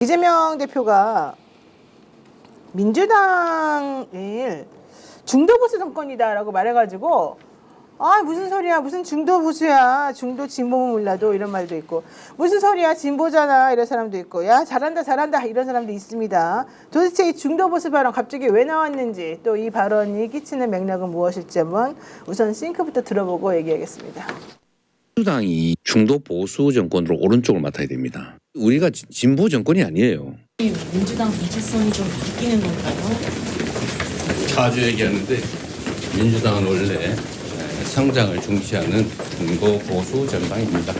이재명 대표가 민주당을 중도보수 정권이다라고 말해가지고 아 무슨 소리야, 무슨 중도보수야, 중도 진보면 몰라도 이런 말도 있고, 무슨 소리야 진보잖아 이런 사람도 있고, 야 잘한다 잘한다 이런 사람도 있습니다. 도대체 이 중도보수 발언 갑자기 왜 나왔는지, 또 이 발언이 끼치는 맥락은 무엇일지 한번 우선 싱크부터 들어보고 얘기하겠습니다. 민주당이 중도 보수 정권으로 오른쪽을 맡아야 됩니다. 우리가 진보 정권이 아니에요. 민주당 정체성이 좀 바뀌는 걸까요? 자주 얘기하는데 민주당은 원래 성장을 중시하는 중도 보수 정당입니다.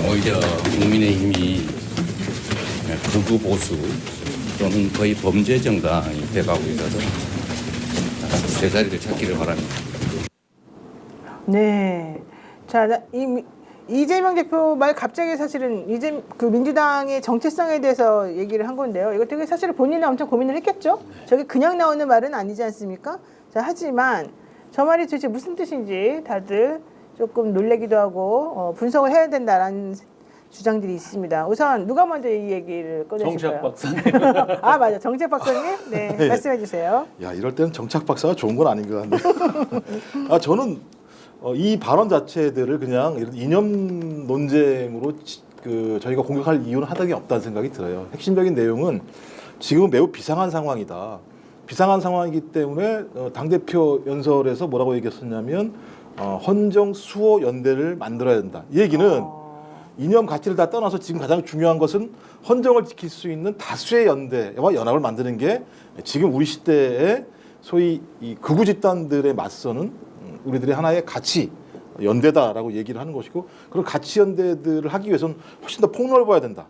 오히려 국민의힘이 극우 보수 또는 거의 범죄 정당이 돼가고 있어서 제자리를 찾기를 바랍니다. 네. 자, 이재명 대표 말 갑자기 사실은 민주당의 정체성에 대해서 얘기를 한 건데요. 이거 되게 사실 본인은 엄청 고민을 했겠죠? 저게 그냥 나오는 말은 아니지 않습니까? 자, 하지만 저 말이 도대체 무슨 뜻인지 다들 조금 놀래기도 하고 분석을 해야 된다라는 주장들이 있습니다. 우선 누가 먼저 이 얘기를 꺼내실까요? 정치학 박사님. 아, 맞아. 정치학 박사님? 네, 네. 말씀해 주세요. 야, 이럴 때는 정착 박사가 좋은 건 아닌 것 같네요. 저는 이 발언 자체들을 그냥 이런 이념 논쟁으로 저희가 공격할 이유는 하등이 없다는 생각이 들어요. 핵심적인 내용은 지금은 매우 비상한 상황이다. 비상한 상황이기 때문에 당대표 연설에서 뭐라고 얘기했었냐면 헌정 수호 연대를 만들어야 된다. 이 얘기는 이념 가치를 다 떠나서 지금 가장 중요한 것은 헌정을 지킬 수 있는 다수의 연대와 연합을 만드는 게 지금 우리 시대의 소위 이 극우 집단들에 맞서는 우리들의 하나의 가치 연대다라고 얘기를 하는 것이고, 그런 가치 연대들을 하기 위해서는 훨씬 더 폭넓어야 된다.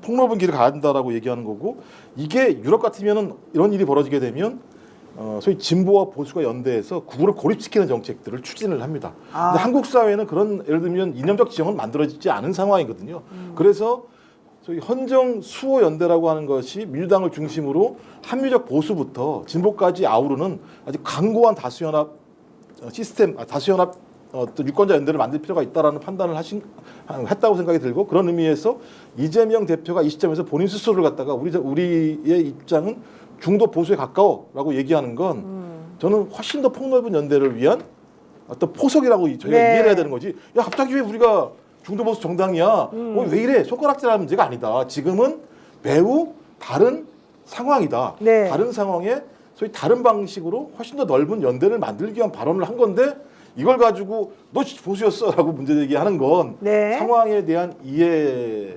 폭넓은 길을 가야 된다라고 얘기하는 거고, 이게 유럽 같으면은 이런 일이 벌어지게 되면 소위 진보와 보수가 연대해서 국우를 고립시키는 정책들을 추진을 합니다. 근데 한국 사회는 그런, 예를 들면 이념적 지형은 만들어지지 않은 상황이거든요. 그래서 소위 헌정 수호 연대라고 하는 것이 민주당을 중심으로 합리적 보수부터 진보까지 아우르는 아주 강고한 다수연합 시스템, 다수연합 유권자 연대를 만들 필요가 있다라는 판단을 했다고 생각이 들고, 그런 의미에서 이재명 대표가 이 시점에서 본인 스스로를 갖다가 우리의 입장은 중도 보수에 가까워라고 얘기하는 건 저는 훨씬 더 폭넓은 연대를 위한 어떤 포석이라고 저희가 이해를 해야 되는 거지. 야, 갑자기 왜 우리가 중도 보수 정당이야? 왜 이래? 손가락질하는 문제가 아니다. 지금은 매우 다른 상황이다. 네. 다른 상황에 소위 다른 방식으로 훨씬 더 넓은 연대를 만들기 위한 발언을 한 건데, 이걸 가지고 너 보수였어라고 문제 제기하는 건 상황에 대한 이해의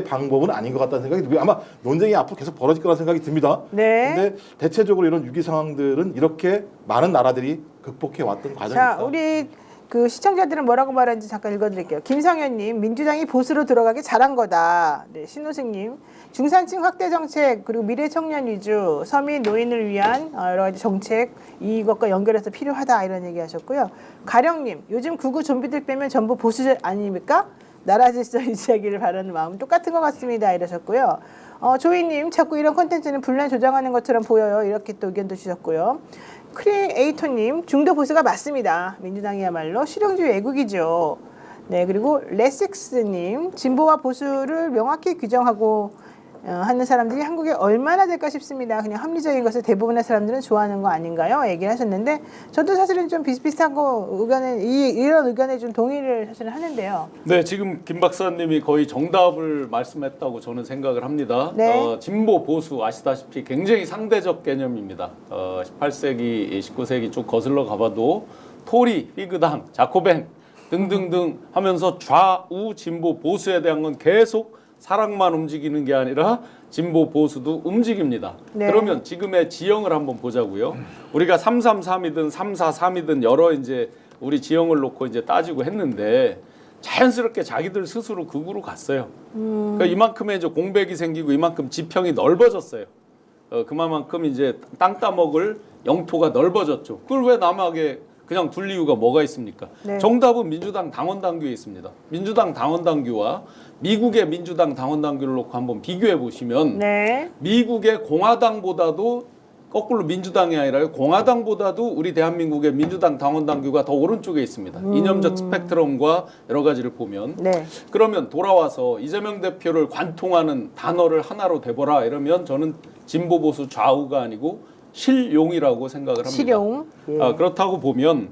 방법은 아닌 것 같다는 생각이 들고요. 아마 논쟁이 앞으로 계속 벌어질 거라는 생각이 듭니다. 그런데 대체적으로 이런 위기 상황들은 이렇게 많은 나라들이 극복해 왔던 과정입니다. 자, 우리 그 시청자들은 뭐라고 말하는지 잠깐 읽어드릴게요. 김상현님, 민주당이 보수로 들어가기 잘한 거다. 네, 신호승님, 중산층 확대 정책, 그리고 미래 청년 위주, 서민 노인을 위한 여러 가지 정책, 이것과 연결해서 필요하다, 이런 얘기하셨고요. 가령님, 요즘 극우 좀비들 빼면 전부 보수 아닙니까? 나라 질서 유지하기를 바라는 마음 똑같은 것 같습니다, 이러셨고요. 조이님, 자꾸 이런 콘텐츠는 분란 조장하는 것처럼 보여요, 이렇게 또 의견도 주셨고요. 크리에이터님, 중도 보수가 맞습니다. 민주당이야말로 실용주의 애국이죠. 네, 그리고 레식스님, 진보와 보수를 명확히 규정하고 하는 사람들이 한국에 얼마나 될까 싶습니다. 그냥 합리적인 것을 대부분의 사람들은 좋아하는 거 아닌가요? 얘기를 하셨는데, 저도 사실은 좀 비슷비슷한 이런 의견에 좀 동의를 사실은 하는데요. 네, 지금 김 박사님이 거의 정답을 말씀했다고 저는 생각을 합니다. 네. 진보 보수 아시다시피 굉장히 상대적 개념입니다. 18세기, 19세기 쭉 거슬러 가봐도 토리, 피그당, 자코벤 등등등 하면서 좌우 진보 보수에 대한 건 계속 사랑만 움직이는 게 아니라 진보 보수도 움직입니다. 네. 그러면 지금의 지형을 한번 보자고요. 우리가 333이든 343이든 여러 이제 우리 지형을 놓고 이제 따지고 했는데, 자연스럽게 자기들 스스로 극우로 갔어요. 그러니까 이만큼의 이제 공백이 생기고 이만큼 지평이 넓어졌어요. 그만큼 이제 땅 따먹을 영토가 넓어졌죠. 그걸 왜 남하게 그냥 둘 이유가 뭐가 있습니까? 네. 정답은 민주당 당원 당규에 있습니다. 민주당 당원 당규와 미국의 민주당 당원 당규를 놓고 한번 비교해 보시면 미국의 공화당보다도 거꾸로 민주당이 아니라 공화당보다도 우리 대한민국의 민주당 당원 당규가 더 오른쪽에 있습니다. 이념적 스펙트럼과 여러 가지를 보면 네. 그러면 돌아와서 이재명 대표를 관통하는 단어를 하나로 대보라 이러면 저는 진보 보수 좌우가 아니고 실용이라고 생각을 합니다. 실용. 예. 그렇다고 보면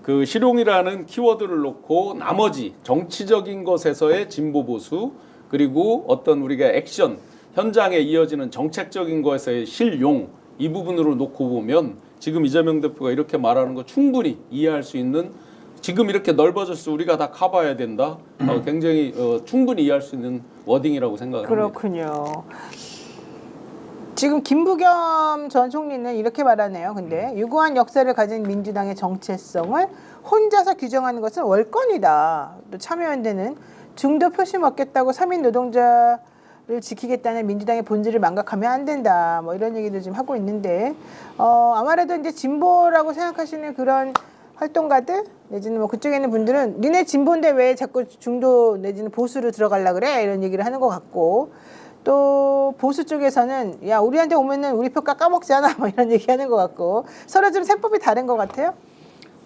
그 실용이라는 키워드를 놓고 나머지 정치적인 것에서의 진보 보수 그리고 어떤 우리가 액션 현장에 이어지는 정책적인 것에서의 실용 이 부분으로 놓고 보면 지금 이재명 대표가 이렇게 말하는 거 충분히 이해할 수 있는 지금 이렇게 넓어졌어 우리가 다 커버해야 된다. 굉장히 충분히 이해할 수 있는 워딩이라고 생각을 합니다. 그렇군요. 지금 김부겸 전 총리는 이렇게 말하네요. 근데 유구한 역사를 가진 민주당의 정체성을 혼자서 규정하는 것은 월권이다. 또 참여연대는 중도 표심 얻겠다고 서민 노동자를 지키겠다는 민주당의 본질을 망각하면 안 된다. 뭐 이런 얘기도 지금 하고 있는데 아무래도 이제 진보라고 생각하시는 그런 활동가들 내지는 뭐 그쪽에 있는 분들은 니네 진보인데 왜 자꾸 중도 내지는 보수로 들어가려 그래 이런 얘기를 하는 것 같고 또 보수 쪽에서는 야 우리한테 오면은 우리 표 깎아먹잖아 뭐 이런 얘기하는 것 같고 서로 좀 셈법이 다른 것 같아요.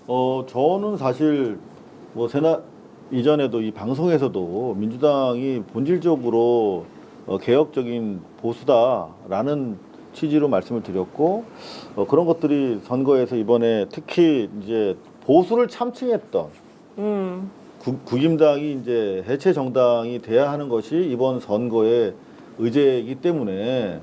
저는 사실 뭐 이전에도 이 방송에서도 민주당이 본질적으로 개혁적인 보수다라는 취지로 말씀을 드렸고 그런 것들이 선거에서 이번에 특히 이제 보수를 참칭했던 국임당이 이제 해체 정당이 돼야 하는 것이 이번 선거의 의제이기 때문에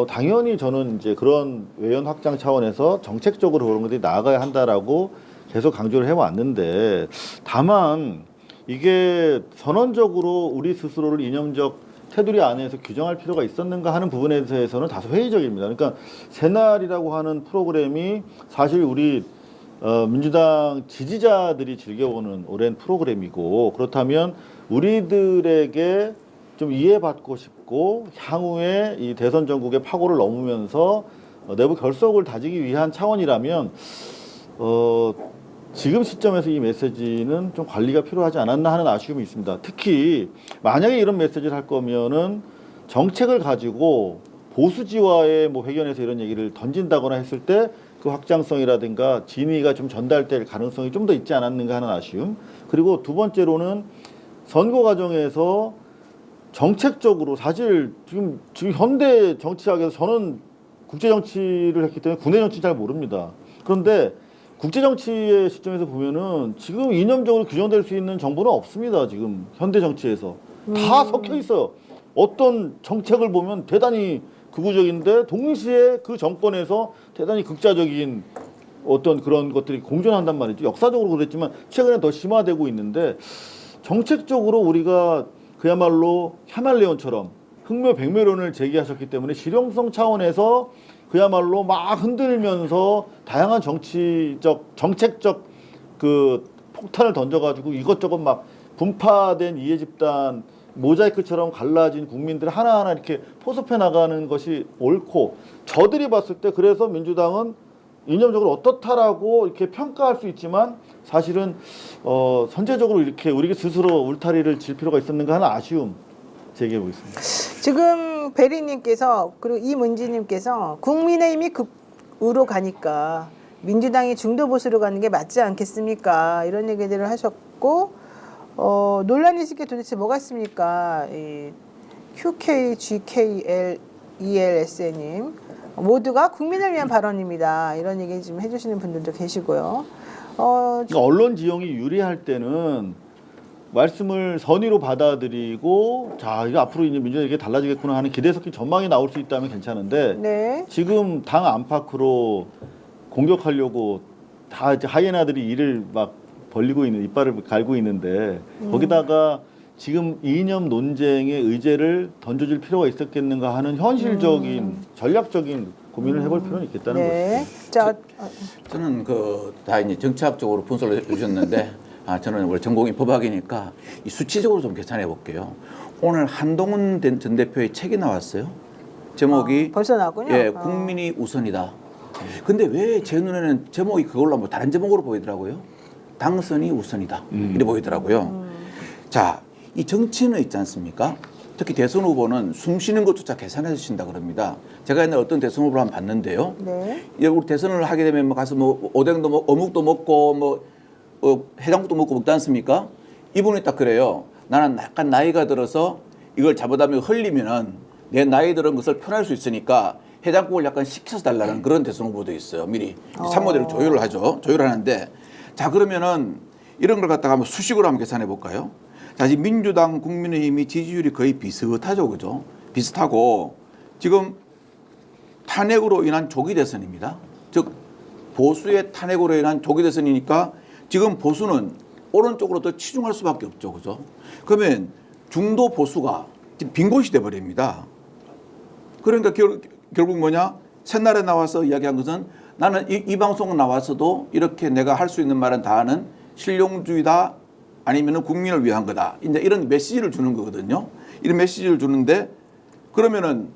당연히 저는 이제 그런 외연 확장 차원에서 정책적으로 그런 것들이 나아가야 한다라고 계속 강조를 해왔는데 다만 이게 선언적으로 우리 스스로를 이념적 테두리 안에서 규정할 필요가 있었는가 하는 부분에 대해서는 다소 회의적입니다. 그러니까 새날이라고 하는 프로그램이 사실 우리 민주당 지지자들이 즐겨보는 오랜 프로그램이고 그렇다면 우리들에게 좀 이해받고 싶고 향후에 이 대선 전국의 파고를 넘으면서 내부 결속을 다지기 위한 차원이라면 지금 시점에서 이 메시지는 좀 관리가 필요하지 않았나 하는 아쉬움이 있습니다. 특히 만약에 이런 메시지를 할 거면은 정책을 가지고 보수지와의 뭐 회견에서 이런 얘기를 던진다거나 했을 때 그 확장성이라든가 진위가 좀 전달될 가능성이 좀 더 있지 않았는가 하는 아쉬움. 그리고 두 번째로는 선거 과정에서 정책적으로 사실 지금 현대 정치학에서 저는 국제 정치를 했기 때문에 국내 정치 잘 모릅니다. 그런데 국제 정치의 시점에서 보면은 지금 이념적으로 규정될 수 있는 정보는 없습니다. 지금 현대 정치에서 다 섞여 있어요. 어떤 정책을 보면 대단히 극우적인데 동시에 그 정권에서 대단히 극자적인 어떤 그런 것들이 공존한단 말이죠. 역사적으로 그랬지만 최근에 더 심화되고 있는데 정책적으로 우리가 그야말로 샤말레온처럼 흑묘백묘론을 제기하셨기 때문에 실용성 차원에서 그야말로 막 흔들면서 다양한 정책적 그 폭탄을 던져가지고 이것저것 막 분파된 이해 집단 모자이크처럼 갈라진 국민들 하나하나 이렇게 포섭해 나가는 것이 옳고 저들이 봤을 때 그래서 민주당은 이념적으로 어떻다라고 이렇게 평가할 수 있지만 사실은 선제적으로 이렇게 우리 스스로 울타리를 질 필요가 있었는가 하는 아쉬움 제기해 보겠습니다. 지금 베리님께서 그리고 이문지님께서 국민의힘이 극우로 가니까 민주당이 중도 보수로 가는 게 맞지 않겠습니까? 이런 얘기들을 하셨고 논란이 있을 게 도대체 뭐가 있습니까? 이 QKGKLELS님 모두가 국민을 위한 발언입니다. 이런 얘기 좀 해주시는 분들도 계시고요. 그러니까 언론 지형이 유리할 때는 말씀을 선의로 받아들이고 자 이거 앞으로 이제 민주당이 이게 달라지겠구나 하는 기대 섞인 전망이 나올 수 있다면 괜찮은데 네. 지금 당 안팎으로 공격하려고 다 이제 하이에나들이 이를 막 벌리고 있는 이빨을 갈고 있는데 거기다가 지금 이념 논쟁의 의제를 던져줄 필요가 있었겠는가 하는 현실적인 전략적인 고민을 해볼 필요는 있겠다는 네. 것이죠. 자, 저는 다 이제 정치학적으로 분석을 해주셨는데 저는 원래 전공이 법학이니까 이 수치적으로 좀 계산해 볼게요. 오늘 한동훈 전 대표의 책이 나왔어요. 제목이 벌써 나왔군요. 예, 국민이 우선이다. 근데 왜 제 눈에는 제목이 그걸로 뭐 다른 제목으로 보이더라고요. 당선이 우선이다. 이래 보이더라고요. 자, 이 정치는 있지 않습니까? 특히 대선 후보는 숨 쉬는 것조차 계산해 주신다 그럽니다. 제가 옛날에 어떤 대선 후보를 한번 봤는데요. 네. 우리 대선을 하게 되면 뭐 가서 뭐 오뎅도 먹고 어묵도 먹고 뭐 해장국도 먹지 않습니까? 이분이 딱 그래요. 나는 약간 나이가 들어서 이걸 잘못하면 흘리면은 내 나이 들은 것을 표현할 수 있으니까 해장국을 약간 식혀서 달라는 그런 대선 후보도 있어요. 미리 참모대로 조율을 하죠. 조율하는데 자 그러면은 이런 걸 갖다가 한번 수식으로 한번 계산해 볼까요? 자 지금 민주당, 국민의힘이 지지율이 거의 비슷하죠, 그죠? 비슷하고 지금 탄핵으로 인한 조기 대선입니다. 즉 보수의 탄핵으로 인한 조기 대선이니까 지금 보수는 오른쪽으로 더 치중할 수밖에 없죠, 그죠? 그러면 중도 보수가 지금 빈 곳이 돼 버립니다. 그러니까 결국 뭐냐? 새날에 나와서 이야기한 것은 나는 이 방송 나와서도 이렇게 내가 할 수 있는 말은 다 하는 실용주의다 아니면은 국민을 위한 거다. 이제 이런 메시지를 주는 거거든요. 이런 메시지를 주는데 그러면은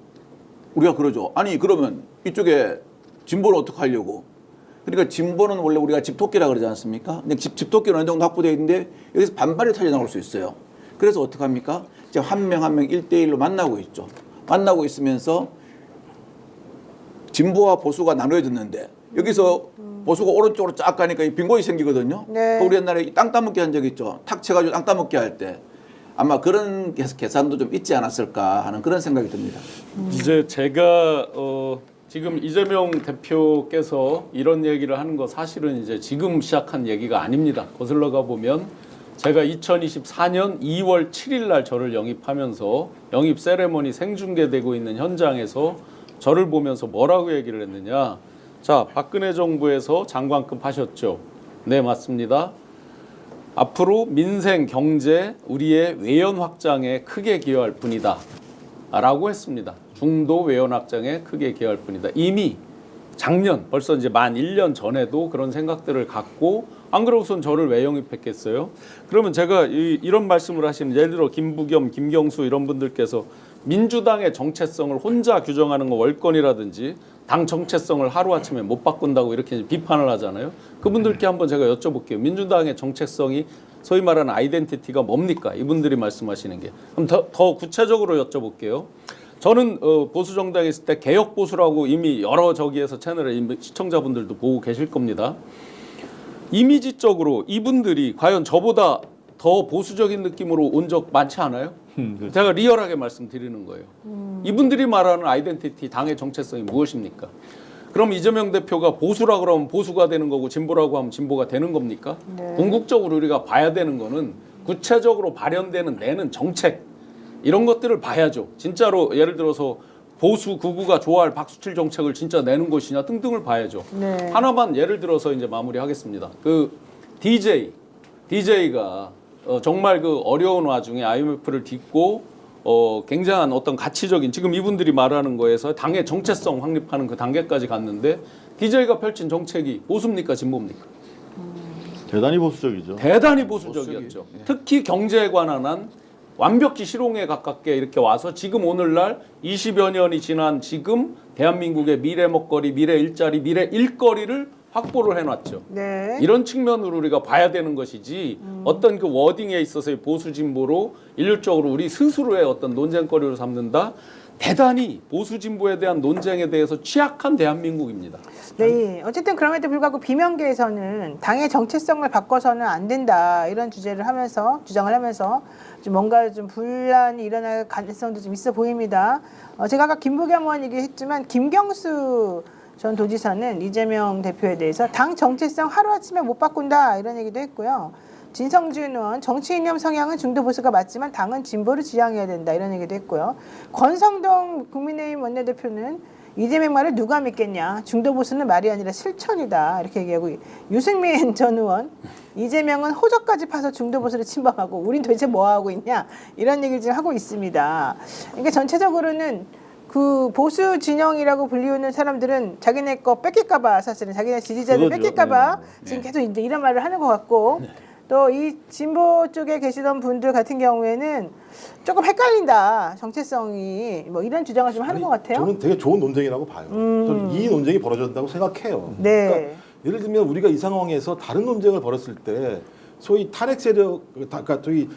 우리가 그러죠. 아니 그러면 이쪽에 진보는 어떻게 하려고? 그러니까 진보는 원래 우리가 집토끼라 그러지 않습니까? 근데 집토끼는 어느 정도 확보되어 있는데 여기서 반발이 터져 나올 수 있어요. 그래서 어떻게 합니까? 지금 한 명 한 명 1대1로 만나고 있죠. 만나고 있으면서 진보와 보수가 나눠졌는데 여기서 보수가 오른쪽으로 쫙 가니까 빈 곳이 생기거든요. 네. 우리 옛날에 땅 따먹기 한 적 있죠. 탁 쳐가지고 땅 따먹기 할 때 아마 그런 계산도 좀 있지 않았을까 하는 그런 생각이 듭니다. 이제 제가 지금 이재명 대표께서 이런 얘기를 하는 거 사실은 이제 지금 시작한 얘기가 아닙니다. 거슬러 가 보면 제가 2024년 2월 7일 날 저를 영입하면서 영입 세레머니 생중계되고 있는 현장에서 저를 보면서 뭐라고 얘기를 했느냐. 자, 박근혜 정부에서 장관급 하셨죠. 네, 맞습니다. 앞으로 민생, 경제, 우리의 외연 확장에 크게 기여할 뿐이다 라고 했습니다. 중도 외연 확장에 크게 기여할 뿐이다. 이미 작년 벌써 이제 만 1년 전에도 그런 생각들을 갖고 안 그러고선 저를 왜 영입했겠어요? 그러면 제가 이런 말씀을 하시는 예를 들어 김부겸, 김경수 이런 분들께서 민주당의 정체성을 혼자 규정하는 거 월권이라든지 당 정체성을 하루아침에 못 바꾼다고 이렇게 비판을 하잖아요. 그분들께 한번 제가 여쭤볼게요. 민주당의 정체성이 소위 말하는 아이덴티티가 뭡니까? 이분들이 말씀하시는 게. 그럼 더 구체적으로 여쭤볼게요. 저는 보수 정당에 있을 때 개혁 보수라고 이미 여러 저기에서 채널에 시청자분들도 보고 계실 겁니다. 이미지적으로 이분들이 과연 저보다 더 보수적인 느낌으로 온 적 많지 않아요? 제가 리얼하게 말씀드리는 거예요. 이분들이 말하는 아이덴티티, 당의 정체성이 무엇입니까? 그럼 이재명 대표가 보수라 그러면 보수가 되는 거고 진보라고 하면 진보가 되는 겁니까? 네. 궁극적으로 우리가 봐야 되는 거는 구체적으로 발현되는 내는 정책 이런 것들을 봐야죠. 진짜로 예를 들어서 보수 극우가 좋아할 박수칠 정책을 진짜 내는 것이냐 등등을 봐야죠. 네. 하나만 예를 들어서 이제 마무리하겠습니다. 그 DJ가 정말 그 어려운 와중에 IMF를 딛고 굉장한 어떤 가치적인 지금 이분들이 말하는 거에서 당의 정체성 확립하는 그 단계까지 갔는데 DJ가 펼친 정책이 보수입니까 진보입니까? 대단히 보수적이죠. 대단히 보수적이었죠. 특히 경제에 관한 한 완벽히 실용에 가깝게 이렇게 와서 지금 오늘날 20여 년이 지난 지금 대한민국의 미래 먹거리, 미래 일자리, 미래 일거리를 확보를 해놨죠. 네. 이런 측면으로 우리가 봐야 되는 것이지 어떤 그 워딩에 있어서의 보수 진보로 일률적으로 우리 스스로의 어떤 논쟁거리로 삼는다. 대단히 보수 진보에 대한 논쟁에 대해서 취약한 대한민국입니다. 네, 어쨌든 그럼에도 불구하고 비명계에서는 당의 정체성을 바꿔서는 안 된다 이런 주장을 하면서 좀 뭔가 좀 분란이 일어날 가능성도 좀 있어 보입니다. 제가 아까 김부겸 의원 얘기했지만 김경수 전 도지사는 이재명 대표에 대해서 당 정체성 하루아침에 못 바꾼다 이런 얘기도 했고요. 진성준 의원 정치 이념 성향은 중도 보수가 맞지만 당은 진보를 지향해야 된다 이런 얘기도 했고요. 권성동 국민의힘 원내대표는 이재명 말을 누가 믿겠냐. 중도 보수는 말이 아니라 실천이다 이렇게 얘기하고 유승민 전 의원 이재명은 호적까지 파서 중도 보수를 침범하고 우린 도대체 뭐 하고 있냐 이런 얘기를 지금 하고 있습니다. 그러니까 전체적으로는 그 보수 진영이라고 불리우는 사람들은 자기네 거 뺏길까봐 사실은 자기네 지지자들 그거죠. 뺏길까봐 네. 지금 계속 이제 이런 말을 하는 것 같고 또 이 진보 쪽에 계시던 분들 같은 경우에는 조금 헷갈린다 정체성이 뭐 이런 주장을 좀 하는 것 같아요. 저는 되게 좋은 논쟁이라고 봐요. 저는 이 논쟁이 벌어졌다고 생각해요. 네. 그러니까 예를 들면 우리가 이 상황에서 다른 논쟁을 벌였을 때 소위 탄핵 세력, 그러니까 소위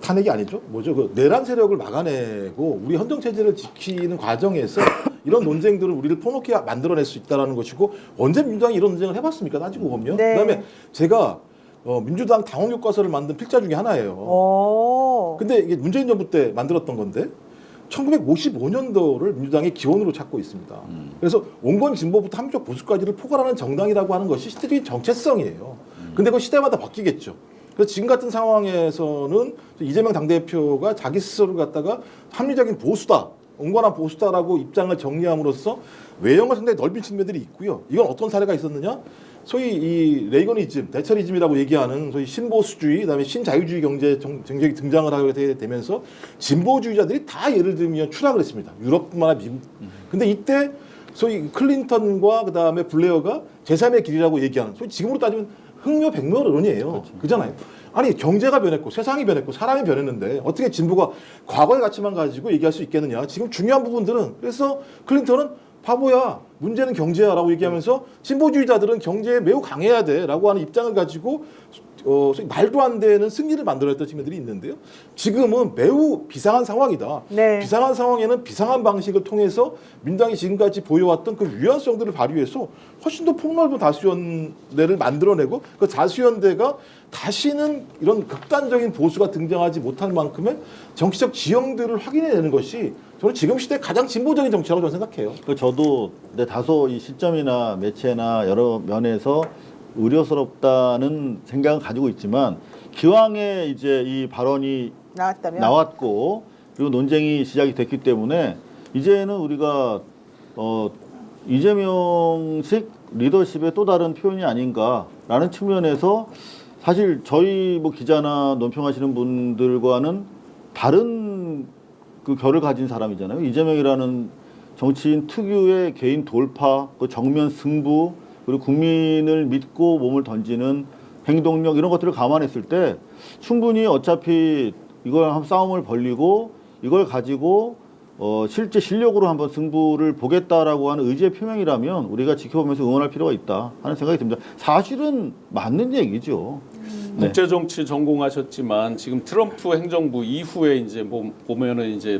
탄핵이 아니죠. 뭐죠? 그 내란 세력을 막아내고 우리 헌정 체제를 지키는 과정에서 이런 논쟁들을 우리를 폭넓게 만들어낼 수 있다라는 것이고 언제 민주당이 이런 논쟁을 해봤습니까? 따지고 보면. 네. 그다음에 제가 민주당 당원 교과서를 만든 필자 중에 하나예요. 오. 근데 이게 문재인 정부 때 만들었던 건데 1955년도를 민주당의 기원으로 찾고 있습니다. 그래서 온건 진보부터 합리적 보수까지를 포괄하는 정당이라고 하는 것이 시대적인 정체성이에요. 근데 그 시대마다 바뀌겠죠. 그래서 지금 같은 상황에서는 이재명 당대표가 자기 스스로를 갖다가 합리적인 보수다, 온건한 보수다라고 입장을 정리함으로써 외형을 상당히 넓힌 측면들이 있고요. 이건 어떤 사례가 있었느냐? 소위 이 레이거니즘, 대처리즘이라고 얘기하는 소위 신보수주의, 그다음에 신자유주의 경제 정책이 등장을 하게 되면서 진보주의자들이 다 예를 들면 추락을 했습니다. 유럽뿐만 아니라 미국. 근데 이때 소위 클린턴과 그다음에 블레어가 제3의 길이라고 얘기하는, 소위 지금으로 따지면 흥묘백묘론이에요. 그잖아요. 아니 경제가 변했고 세상이 변했고 사람이 변했는데 어떻게 진보가 과거의 가치만 가지고 얘기할 수 있겠느냐. 지금 중요한 부분들은, 그래서 클린턴은 바보야, 문제는 경제야라고 얘기하면서 진보주의자들은 경제에 매우 강해야 돼라고 하는 입장을 가지고 말도 안 되는 승리를 만들어냈던 측면들이 있는데요. 지금은 매우 비상한 상황이다. 네. 비상한 상황에는 비상한 방식을 통해서 민당이 지금까지 보여왔던 그 유연성들을 발휘해서 훨씬 더 폭넓은 다수연대를 만들어내고 그 다수연대가 다시는 이런 극단적인 보수가 등장하지 못할 만큼의 정치적 지형들을 확인해내는 것이 저는 지금 시대의 가장 진보적인 정치라고 저는 생각해요. 저도 근데 다소 이 시점이나 매체나 여러 면에서 우려스럽다는 생각을 가지고 있지만 기왕에 이제 이 발언이 나왔다면 나왔고 그리고 논쟁이 시작이 됐기 때문에 이제는 우리가 이재명식 리더십의 또 다른 표현이 아닌가라는 측면에서 사실 저희 뭐 기자나 논평하시는 분들과는 다른 그 결을 가진 사람이잖아요. 이재명이라는 정치인 특유의 개인 돌파, 그 정면 승부, 그리고 국민을 믿고 몸을 던지는 행동력 이런 것들을 감안했을 때 충분히 어차피 이걸 한번 싸움을 벌리고 이걸 가지고 실제 실력으로 한번 승부를 보겠다라고 하는 의지의 표명이라면 우리가 지켜보면서 응원할 필요가 있다 하는 생각이 듭니다. 사실은 맞는 얘기죠. 네. 국제정치 전공하셨지만 지금 트럼프 행정부 이후에 이제 보면은 이제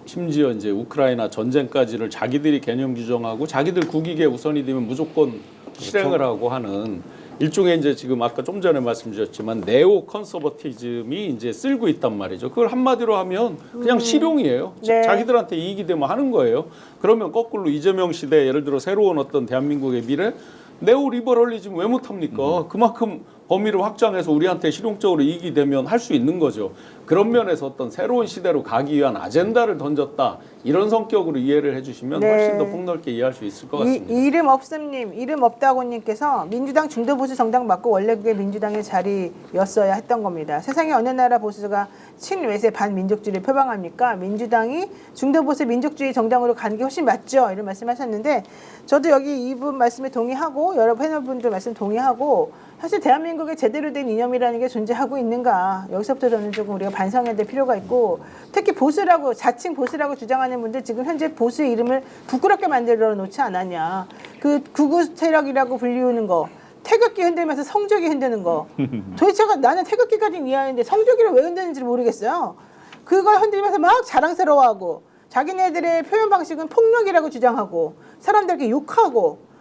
심지어 이제 우크라이나 전쟁까지를 자기들이 개념 규정하고 자기들 국익에 우선이 되면 무조건 실행을 하고 하는 일종의 이제 지금 아까 좀 전에 말씀드렸지만 네오 컨서버티즘이 이제 쓸고 있단 말이죠. 그걸 한마디로 하면 그냥 실용이에요. 네. 자기들한테 이익이 되면 하는 거예요. 그러면 거꾸로 이재명 시대 예를 들어 새로운 어떤 대한민국의 미래 네오 리버럴리즘 왜 못합니까? 그만큼 범위를 확장해서 우리한테 실용적으로 이익이 되면 할 수 있는 거죠. 그런 면에서 어떤 새로운 시대로 가기 위한 아젠다를 던졌다. 이런 성격으로 이해를 해주시면 네. 훨씬 더 폭넓게 이해할 수 있을 것 같습니다. 이름 없음님, 이름 없다고님께서 민주당 중도 보수 정당 맞고 원래 그게 민주당의 자리였어야 했던 겁니다. 세상에 어느 나라 보수가 친외세 반민족주의를 표방합니까? 민주당이 중도 보수 민족주의 정당으로 가는 게 훨씬 맞죠. 이런 말씀하셨는데 저도 여기 이분 말씀에 동의하고 여러 패널분들 말씀 동의하고 사실 대한민국에 제대로 된 이념이라는 게 존재하고 있는가 여기서부터 저는 조금 우리가 반성해야 될 필요가 있고 특히 보수라고 자칭 보수라고 주장하는 분들 지금 현재 보수의 이름을 부끄럽게 만들어 놓지 않았냐. 그 극우 세력이라고 불리우는 거 태극기 흔들면서 성적이 흔드는 거 도대체 나는 태극기까지는 이해하는데 성적이를 왜 흔드는지 모르겠어요. 그걸 흔들면서 막 자랑스러워하고 자기네들의 표현 방식은 폭력이라고 주장하고 사람들에게 욕하고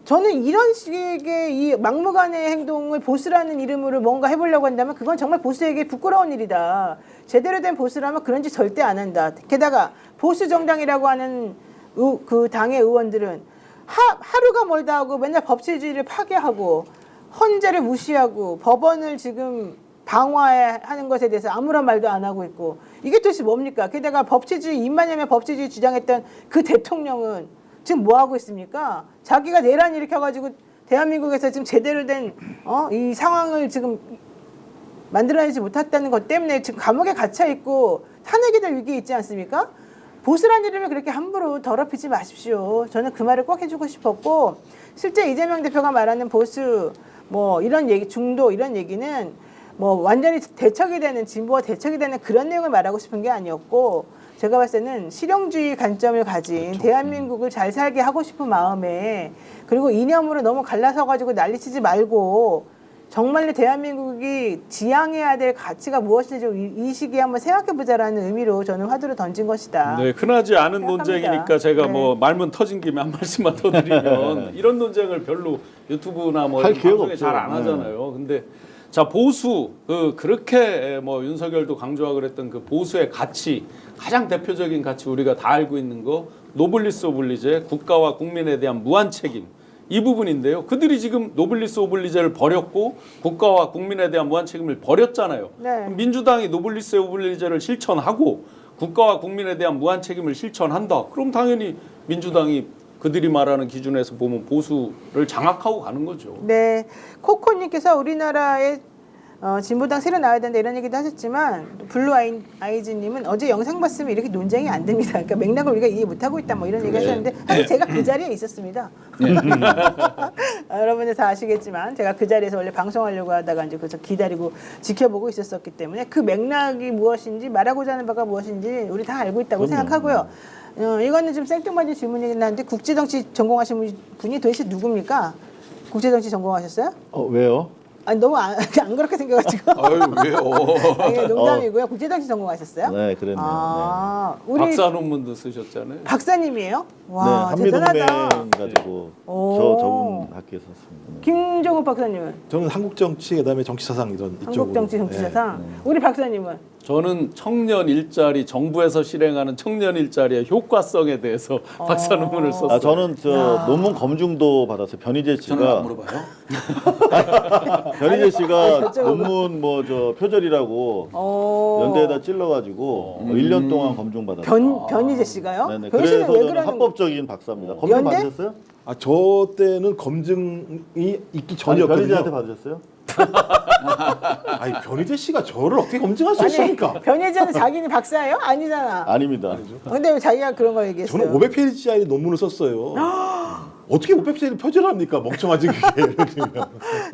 저는 이런 식의 이 막무가내의 행동을 보수라는 이름으로 뭔가 해보려고 한다면 그건 정말 보수에게 부끄러운 일이다. 제대로 된 보수라면 그런 짓 절대 안 한다. 게다가 보수 정당이라고 하는 그 당의 의원들은 하루가 멀다 하고 맨날 법치주의를 파괴하고 헌재를 무시하고 법원을 지금 방화하는 것에 대해서 아무런 말도 안 하고 있고 이게 도대체 뭡니까? 게다가 법치주의 입만하면 법치주의 주장했던 그 대통령은 지금 뭐 하고 있습니까? 자기가 내란 일으켜가지고 대한민국에서 지금 제대로 된 이 상황을 지금 만들어내지 못했다는 것 때문에 지금 감옥에 갇혀 있고 탄핵이 될 위기에 있지 않습니까? 보수란 이름을 그렇게 함부로 더럽히지 마십시오. 저는 그 말을 꼭 해주고 싶었고 실제 이재명 대표가 말하는 보수 이런 얘기 중도 이런 얘기는 완전히 대척이 되는 진보와 대척이 되는 그런 내용을 말하고 싶은 게 아니었고 제가 봤을 때는 실용주의 관점을 가진 대한민국을 잘 살게 하고 싶은 마음에 그리고 이념으로 너무 갈라서 가지고 난리치지 말고 정말로 대한민국이 지향해야 될 가치가 무엇인지 좀 이 시기에 한번 생각해보자라는 의미로 저는 화두를 던진 것이다. 네, 흔하지 않은 생각합니다. 논쟁이니까 제가 네. 뭐 말문 터진 김에 한 말씀만 더 드리면 이런 논쟁을 별로 유튜브나 뭐 할 이런 기회가 방송에 없죠. 잘 안 네. 하잖아요. 근데 자 보수 그렇게 뭐 윤석열도 강조하고 그랬던 그 보수의 가치 가장 대표적인 가치 우리가 다 알고 있는 거 노블리스 오블리제 국가와 국민에 대한 무한 책임 이 부분인데요. 그들이 지금 노블리스 오블리제를 버렸고 국가와 국민에 대한 무한 책임을 버렸잖아요. 네. 그럼 민주당이 노블리스 오블리제를 실천하고 국가와 국민에 대한 무한 책임을 실천한다. 그럼 당연히 민주당이 그들이 말하는 기준에서 보면 보수를 장악하고 가는 거죠. 네, 코코님께서 우리나라의 진보당 새로 나와야 된다 이런 얘기도 하셨지만 블루 아이즈님은 어제 영상 봤으면 이렇게 논쟁이 안 됩니다. 그러니까 맥락을 우리가 이해 못하고 있다 뭐 이런 얘기 하셨는데 사실 제가 그 자리에 있었습니다. 여러분들 다 아시겠지만 제가 그 자리에서 원래 방송하려고 하다가 이제 그래서 기다리고 지켜보고 있었기 때문에 그 맥락이 무엇인지 말하고자 하는 바가 무엇인지 우리 다 알고 있다고 생각하고요. 이거는 좀 생뚱맞은 질문이긴 한데 국제정치 전공하신 분이 도대체 누굽니까? 국제정치 전공하셨어요? 왜요? 아니 너무 안 그렇게 생겨가지고. 아유 왜요? 아니, 농담이고요. 국제정치 전공하셨어요? 네, 그랬네요. 아, 우리 박사 논문도 쓰셨잖아요. 박사님이에요? 네, 와, 한미동맹 대단하다. 가지고 오. 저 전문 학교에 썼습니다. 네. 김종욱 박사님은 저는 한국 정치 그다음에 정치 사상 이런 이쪽으로. 한국 정치 정치사상. 우리 박사님은 저는 청년 일자리 정부에서 실행하는 청년 일자리의 효과성에 대해서 박사 논문을 썼어요. 아, 저는 저 논문 검증도 받았어요. 변희재 저는 안 씨가 물어봐요. 변희재 씨가 여쭤보고. 논문 뭐 저 표절이라고 연대에다 찔러가지고 1년 동안 검증 받았어요. 변희재 씨가요? 네네. 변희 씨는 그래서 왜 저는 그러는 합법적인 박사입니다. 검증 연대? 받으셨어요? 아, 저 때는 검증이 있기 아니, 전이었거든요. 변희재한테 받으셨어요? 아니 변희재 씨가 저를 어떻게 검증할 수 아니, 있습니까? 변희재는 자기는 박사예요? 아니잖아. 아닙니다. 근데 왜 자기가 그런 걸 얘기했어요? 저는 500페이지짜리 논문을 썼어요. 어떻게 500페이지를 표절합니까? 멍청하지 그게.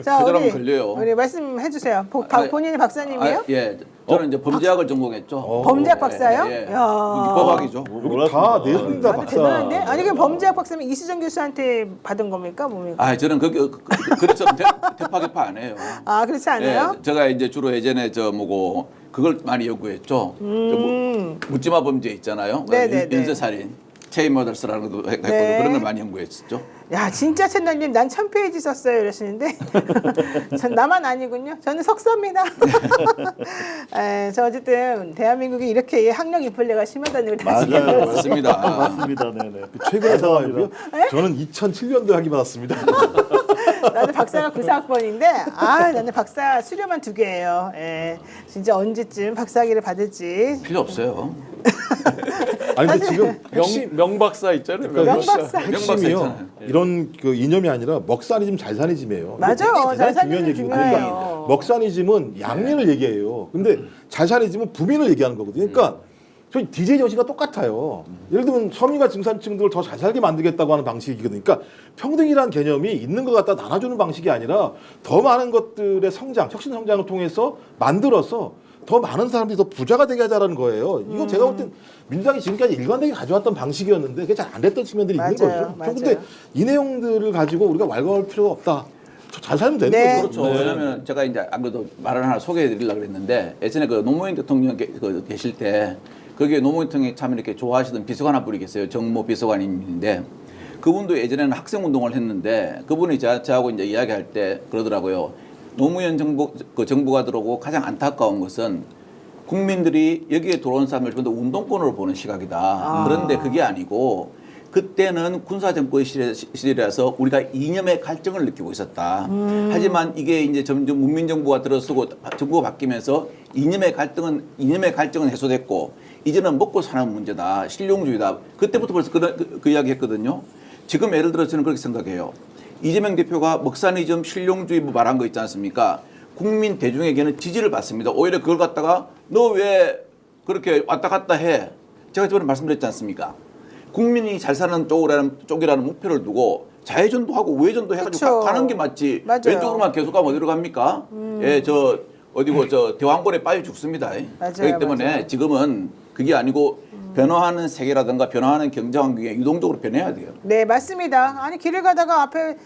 자, 표절하면 걸려요. 우리 말씀해 주세요. 아니, 본인이 박사님이에요? 아, 예, 저는 이제 범죄학을 전공했죠. 범죄학 박사요? 예, 예. 야. 법학이죠. 여기 다 내분이 다 아주 박사. 대단한데? 아니 그 범죄학 박사면 이수정 교수한테 받은 겁니까? 뭡니까? 아, 저는 그렇죠. 대파개파 안 해요. 아 그렇지 않아요? 예, 제가 이제 주로 예전에 저 뭐고 그걸 많이 연구했죠. 저 묻지마 범죄 있잖아요. 네네네. 연쇄살인, 체인머더스라는 것도 했고 네. 그런 걸 많이 연구했었죠. 야 진짜 채널님 난 1000페이지 썼어요 이러시는데 전 나만 아니군요. 저는 석사입니다. 저 어쨌든 대한민국이 이렇게 학력 인플레가 심하다는 걸 다시 맞아요. 깨달았어요. 맞습니다. 맞습니다. 네네. 최근에 상황이고요. 저는 2007년도에 학위 받았습니다. 나는 박사가 94학번인데 나는 박사 수료만 2개예요. 예. 진짜 언제쯤 박사학위를 받을지. 필요 없어요. 아니 근데 지금 명박사 있잖아요. 명박사. 핵심이요. 있잖아요. 이런 그 이념이 아니라 먹사니즘 잘사니즘이에요. 맞아요. 잘사니즘 얘기거든요. 중요해요. 그러니까 먹사니즘은 양면을 얘기해요. 근데 잘사니즘은 부민을 얘기하는 거거든요. 그러니까 저희 DJ 정신과 똑같아요. 예를 들면 서민과 중산층들을 더 잘 살게 만들겠다고 하는 방식이거든요. 그러니까 평등이라는 개념이 있는 것 갖다 나눠주는 방식이 아니라 더 많은 것들의 성장, 혁신 성장을 통해서 만들어서 더 많은 사람들이 더 부자가 되게 하자라는 거예요. 이거 제가 볼 땐 민주당이 지금까지 일관되게 가져왔던 방식이었는데 그게 잘 안 됐던 측면들이 있는 맞아요. 거죠. 근데 이 내용들을 가지고 우리가 왈가왈 필요가 없다. 잘 살면 되는 네. 거죠. 그렇죠. 왜냐하면 제가 이제 안 그래도 말을 하나 소개해드리려고 그랬는데 예전에 그 노무현 대통령 계실 때 거기에 노무현 대통령이 참 이렇게 좋아하시던 비서관 한 분이 계세요. 정모 비서관님인데 그분도 예전에는 학생 운동을 했는데 그분이 저하고 이제 이야기할 때 그러더라고요. 노무현 정부가 들어오고 가장 안타까운 것은 국민들이 여기에 들어온 사람을 전부 다 운동권으로 보는 시각이다. 그런데 그게 아니고 그때는 군사정권 시절이라서 우리가 이념의 갈증을 느끼고 있었다. 하지만 이게 이제 점점 문민정부가 들어서고 정부가 바뀌면서 이념의 갈증은 해소됐고 이제는 먹고 사는 문제다. 실용주의다. 그때부터 벌써 그 이야기 했거든요. 지금 예를 들어 저는 그렇게 생각해요. 이재명 대표가 먹사니즘 실용주의 말한 거 있지 않습니까? 국민 대중에게는 지지를 받습니다. 오히려 그걸 갖다가 너 왜 그렇게 왔다 갔다 해? 제가 저번에 말씀드렸지 않습니까? 국민이 잘 사는 쪽이라는 목표를 두고 좌회전도 하고 우회전도 해가지고 그쵸. 가는 게 맞지. 맞아요. 왼쪽으로만 계속 가면 어디로 갑니까? 예, 저 어디고 저 대왕권에 빠져 죽습니다. 맞아요, 그렇기 때문에 맞아요. 지금은 그게 아니고 변화하는 세계라든가 변화하는 경제 환경에 유동적으로 변해야 돼요. 네, 맞습니다. 아니 길을 가다가 앞에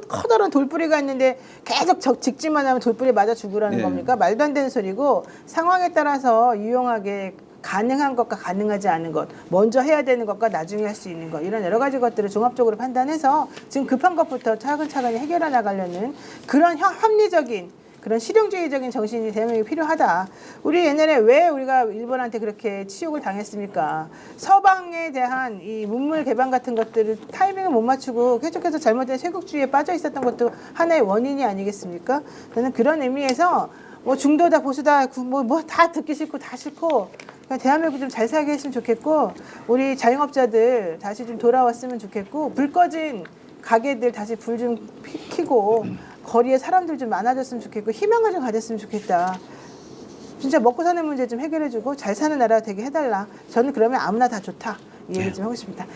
커다란 돌뿌리가 있는데 계속 직진만 하면 돌뿌리 맞아 죽으라는 네. 겁니까? 말도 안 되는 소리고 상황에 따라서 유용하게 가능한 것과 가능하지 않은 것, 먼저 해야 되는 것과 나중에 할 수 있는 것, 이런 여러 가지 것들을 종합적으로 판단해서 지금 급한 것부터 차근차근히 해결해 나가려는 그런 합리적인 그런 실용주의적인 정신이 대한민국에 필요하다. 우리 옛날에 왜 우리가 일본한테 그렇게 치욕을 당했습니까? 서방에 대한 이 문물 개방 같은 것들을 타이밍을 못 맞추고 계속해서 잘못된 쇄국주의에 빠져 있었던 것도 하나의 원인이 아니겠습니까? 저는 그런 의미에서 뭐 중도다 보수다 뭐 다 듣기 싫고 다 싫고 그냥 대한민국 좀 잘 살게 했으면 좋겠고 우리 자영업자들 다시 좀 돌아왔으면 좋겠고 불 꺼진 가게들 다시 불 좀 켜고 거리에 사람들 좀 많아졌으면 좋겠고 희망을 좀 가졌으면 좋겠다. 진짜 먹고 사는 문제 좀 해결해주고 잘 사는 나라가 되게 해달라. 저는 그러면 아무나 다 좋다. 이 얘기 좀 하고 싶습니다.